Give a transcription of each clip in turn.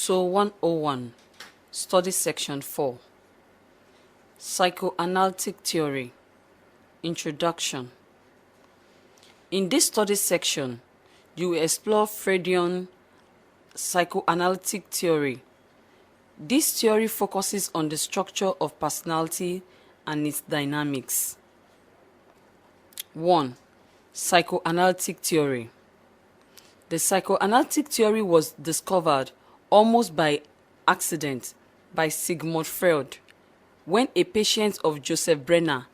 So 101, Study Section 4, Psychoanalytic Theory, Introduction. In this study section, you will explore Freudian psychoanalytic theory. This theory focuses on the structure of personality and its dynamics. 1. Psychoanalytic theory. The psychoanalytic theory was discovered almost by accident by Sigmund Freud when a patient of Joseph Brenner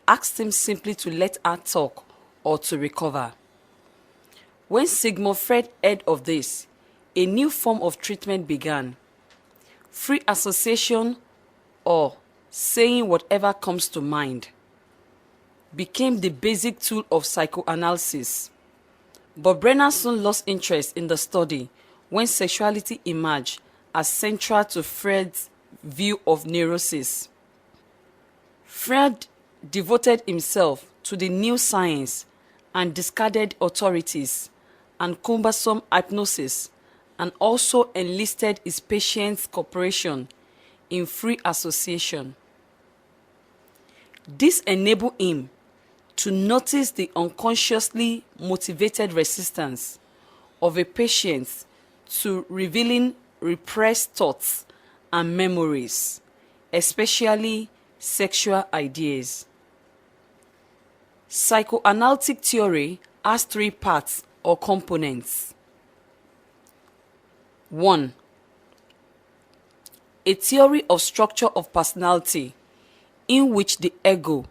asked him simply to let her talk or to recover. When Sigmund Freud heard of this, a new form of treatment began. Free association, or saying whatever comes to mind, became the basic tool of psychoanalysis. But Brenner soon lost interest in the study when sexuality emerged as central to Freud's view of neurosis. Freud devoted himself to the new science and discarded authorities and cumbersome hypnosis, and also enlisted his patients' cooperation in free association. This enabled him to notice the unconsciously motivated resistance of a patient to revealing repressed thoughts and memories, especially sexual ideas. Psychoanalytic theory has three parts or components. 1. A theory of structure of personality in which the ego,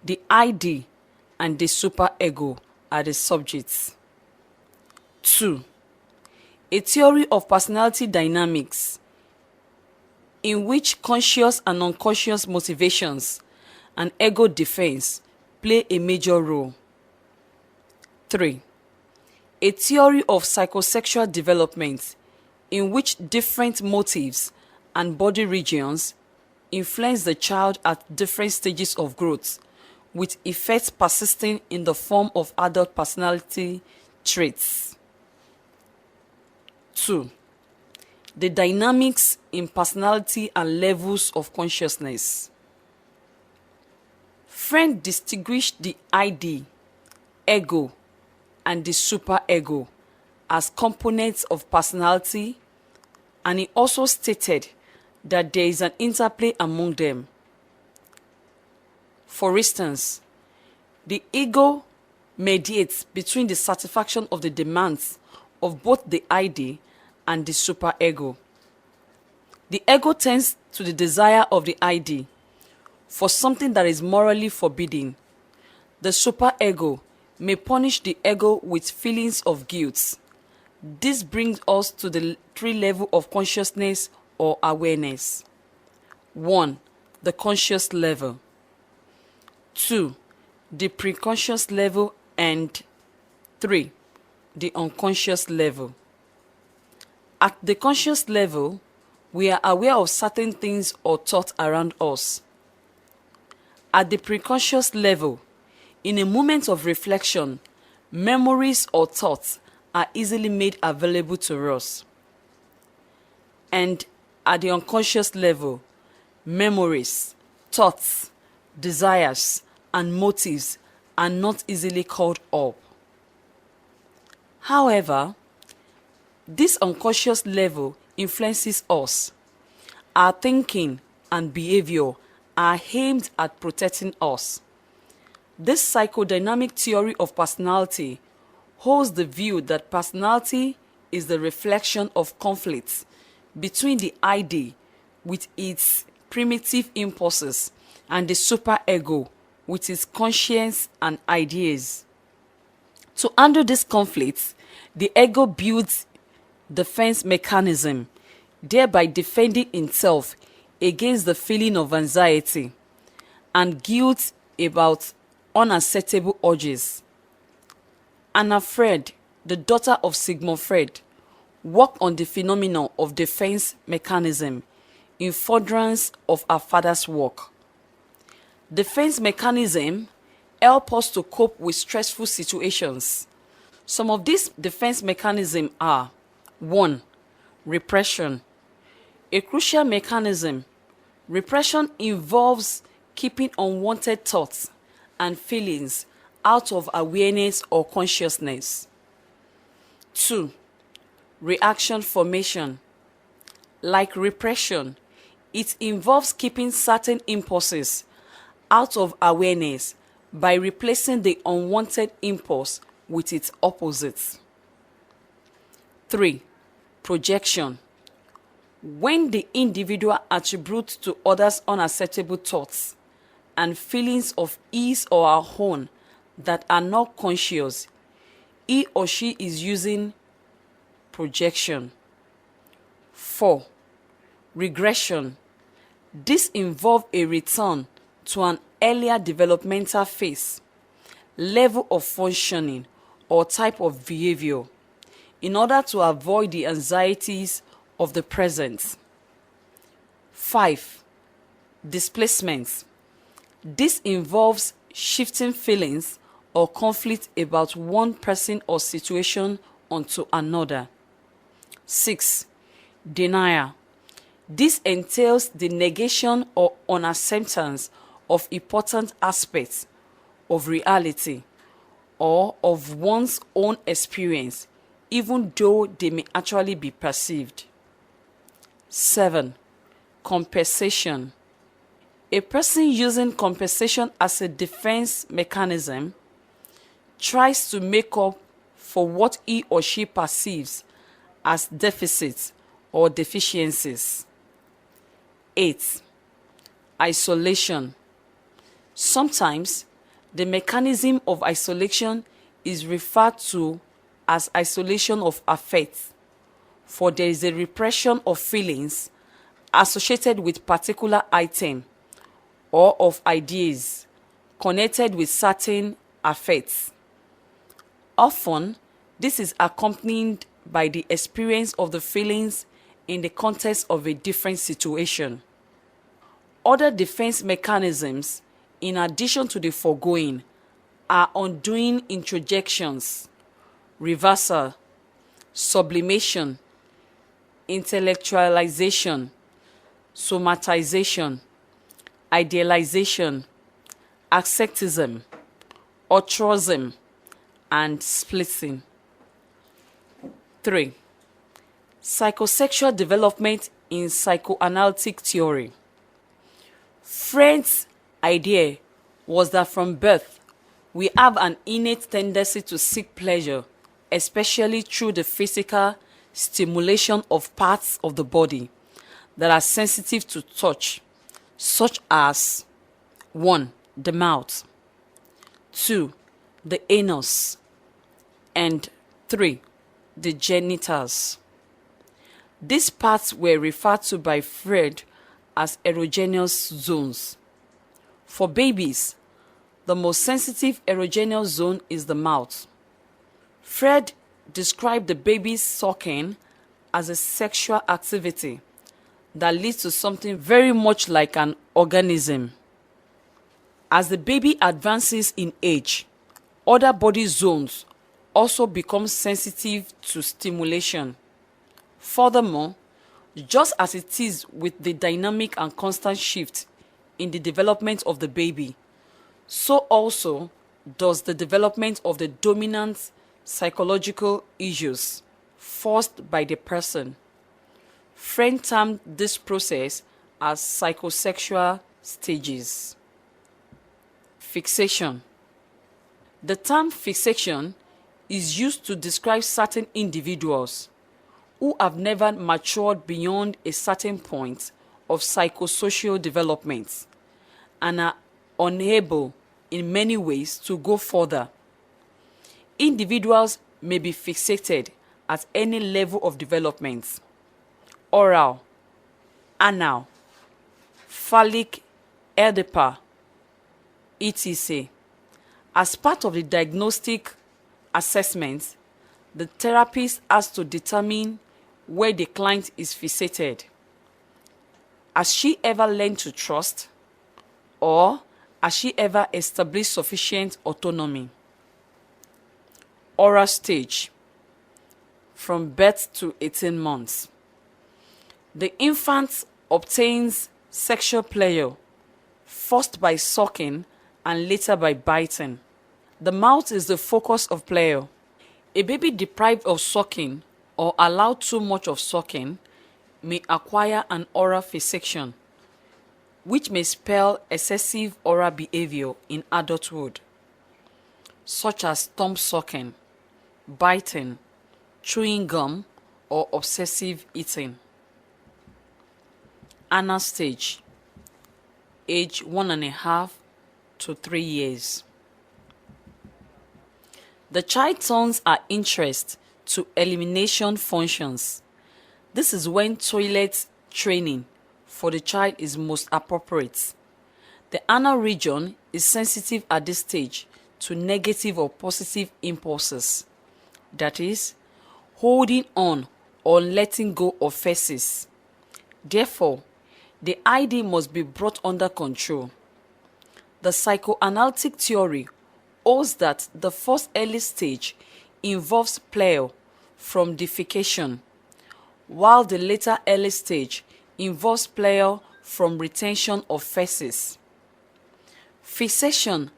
the ID, and the superego are the subjects. 2. A theory of personality dynamics in which conscious and unconscious motivations and ego defense play a major role. 3. A theory of psychosexual development in which different motives and body regions influence the child at different stages of growth, with effects persisting in the form of adult personality traits. 2. The dynamics in personality and levels of consciousness. Freud distinguished the ID, ego, and the superego as components of personality, and he also stated that there is an interplay among them. For instance, the ego mediates between the satisfaction of the demands of both the ID and the superego. The ego tends to the desire of the ID for something that is morally forbidden. The superego may punish the ego with feelings of guilt. This brings us to the three levels of consciousness or awareness. 1. The conscious level. 2. The preconscious level. And 3. The unconscious level. At the conscious level, we are aware of certain things or thoughts around us. At the preconscious level, in a moment of reflection, memories or thoughts are easily made available to us. And at the unconscious level, memories, thoughts, desires, and motives are not easily called up. However, this unconscious level influences us. Our thinking and behavior are aimed at protecting us. This psychodynamic theory of personality holds the view that personality is the reflection of conflicts between the ID with its primitive impulses and the superego with its conscience and ideas. To handle this conflict, the ego builds defense mechanism, thereby defending itself against the feeling of anxiety and guilt about unacceptable urges. Anna Freud, the daughter of Sigmund Freud, worked on the phenomenon of defense mechanism in furtherance of her father's work. Defense mechanism help us to cope with stressful situations. Some of these defense mechanisms are: 1. Repression. A crucial mechanism. Repression involves keeping unwanted thoughts and feelings out of awareness or consciousness. 2. Reaction formation. Like repression, it involves keeping certain impulses out of awareness by replacing the unwanted impulse with its opposite. 3. Projection. When the individual attributes to others unacceptable thoughts and feelings of his or her own that are not conscious, he or she is using projection. 4. Regression. This involves a return to an earlier developmental phase, level of functioning, or type of behavior in order to avoid the anxieties of the present. 5. Displacement. This involves shifting feelings or conflict about one person or situation onto another. 6. Denial. This entails the negation or unacceptance of important aspects of reality or of one's own experience, even though they may actually be perceived. 7. Compensation. A person using compensation as a defense mechanism tries to make up for what he or she perceives as deficits or deficiencies. 8. Isolation. Sometimes the mechanism of isolation is referred to as isolation of affect, for there is a repression of feelings associated with particular item or of ideas connected with certain affects. Often, this is accompanied by the experience of the feelings in the context of a different situation. Other defense mechanisms, in addition to the foregoing, are undoing introjections, reversal, sublimation, intellectualization, somatization, idealization, asceticism, altruism, and splitting. 3. Psychosexual development in psychoanalytic theory. Freud's idea was that from birth, we have an innate tendency to seek pleasure, especially through the physical stimulation of parts of the body that are sensitive to touch, such as 1. The mouth, 2. The anus, and 3. The genitals. These parts were referred to by Freud as erogenous zones. For babies, the most sensitive erogenous zone is the mouth. Freud described the baby's sucking as a sexual activity that leads to something very much like an organism. As the baby advances in age, other body zones also become sensitive to stimulation. Furthermore, just as it is with the dynamic and constant shift in the development of the baby, so also does the development of the dominant psychological issues forced by the person. Freud termed this process as psychosexual stages. Fixation. The term fixation is used to describe certain individuals who have never matured beyond a certain point of psychosocial development and are unable in many ways to go further. Individuals may be fixated at any level of development: oral, anal, phallic, EDPA, etc. As part of the diagnostic assessment, the therapist has to determine where the client is fixated. Has she ever learned to trust, or has she ever established sufficient autonomy? Oral stage, from birth to 18 months. The infant obtains sexual pleasure first by sucking and later by biting. The mouth is the focus of pleasure. A baby deprived of sucking or allowed too much of sucking may acquire an oral fixation, which may spell excessive oral behavior in adulthood, such as thumb sucking, biting, chewing gum, or obsessive eating. Anal stage, age 1.5 to 3 years. The child turns her interest to elimination functions. This is when toilet training for the child is most appropriate. The anal region is sensitive at this stage to negative or positive impulses, that is, holding on or letting go of feces. Therefore, the ID must be brought under control. The psychoanalytic theory holds that the first early stage involves pleasure from defecation, while the later early stage involves pleasure from retention of feces. Fixation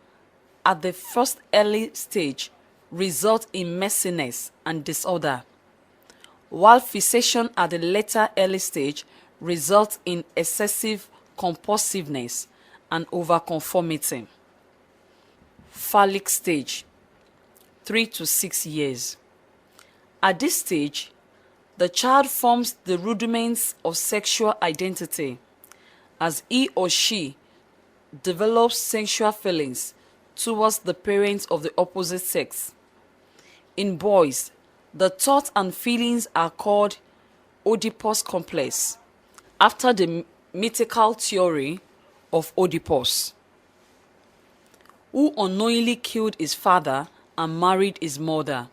at the first early stage results in messiness and disorder, while fixation at the later early stage results in excessive compulsiveness and overconformity. Phallic stage, 3 to 6 years. At this stage, the child forms the rudiments of sexual identity as he or she develops sexual feelings towards the parents of the opposite sex. In boys, the thoughts and feelings are called Oedipus complex, after the mythical theory of Oedipus, who unknowingly killed his father and married his mother.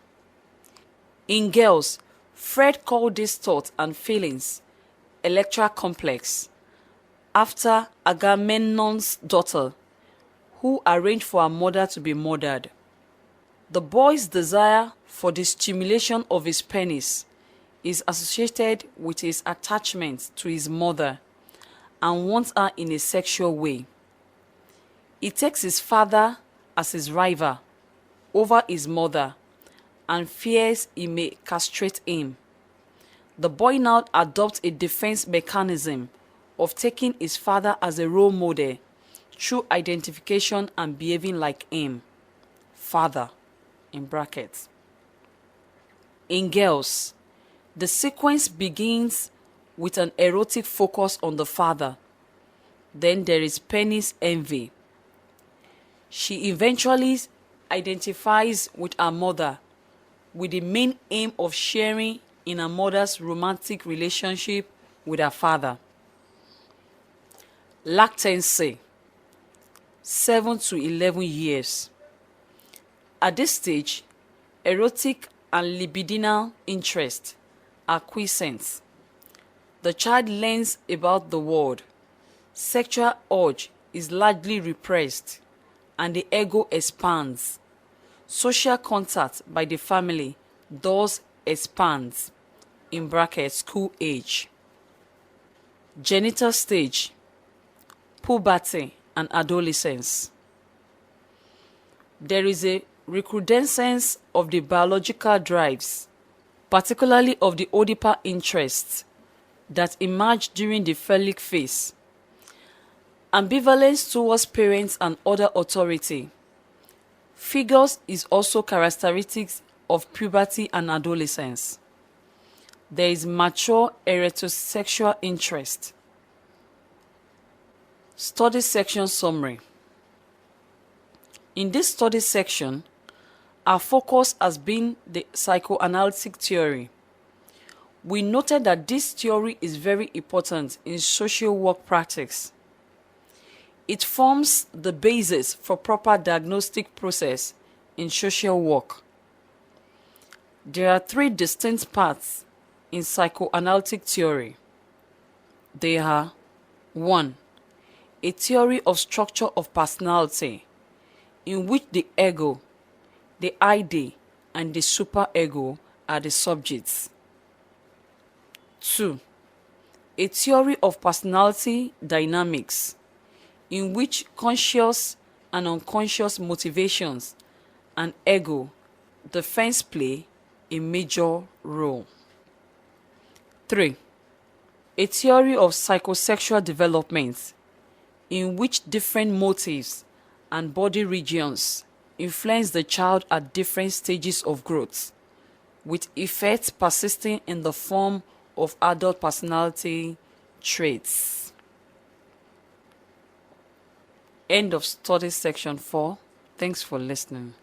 In girls, Freud called these thoughts and feelings Electra complex, after Agamemnon's daughter, who arranged for her mother to be murdered. The boy's desire for the stimulation of his penis is associated with his attachment to his mother and wants her in a sexual way. He takes his father as his rival over his mother and fears he may castrate him. The boy now adopts a defense mechanism of taking his father as a role model through identification and behaving like him. Father, in brackets. In girls, the sequence begins with an erotic focus on the father. Then there is penis envy. She eventually identifies with her mother with the main aim of sharing in her mother's romantic relationship with her father. Lactancy, 7 to 11 years. At this stage, erotic and libidinal interest are quiescent. The child learns about the world. Sexual urge is largely repressed and the ego expands. Social contact by the family thus expands, in brackets, school age. Genital stage, puberty and adolescence. There is a recrudescence of the biological drives, particularly of the Oedipal interests, that emerge during the phallic phase. Ambivalence towards parents and other authority figures is also characteristics of puberty and adolescence. There is mature heterosexual interest. Study section summary. In this study section, our focus has been the psychoanalytic theory. We noted that this theory is very important in social work practice. It forms the basis for proper diagnostic process in social work. There are 3 distinct parts in psychoanalytic theory. They are: 1. A theory of structure of personality, in which the ego, the ID, and the superego are the subjects. 2. a theory of personality dynamics in which conscious and unconscious motivations and ego defense play a major role. 3. A theory of psychosexual development in which different motives and body regions influence the child at different stages of growth, with effects persisting in the form of adult personality traits. End of study section 4. Thanks for listening.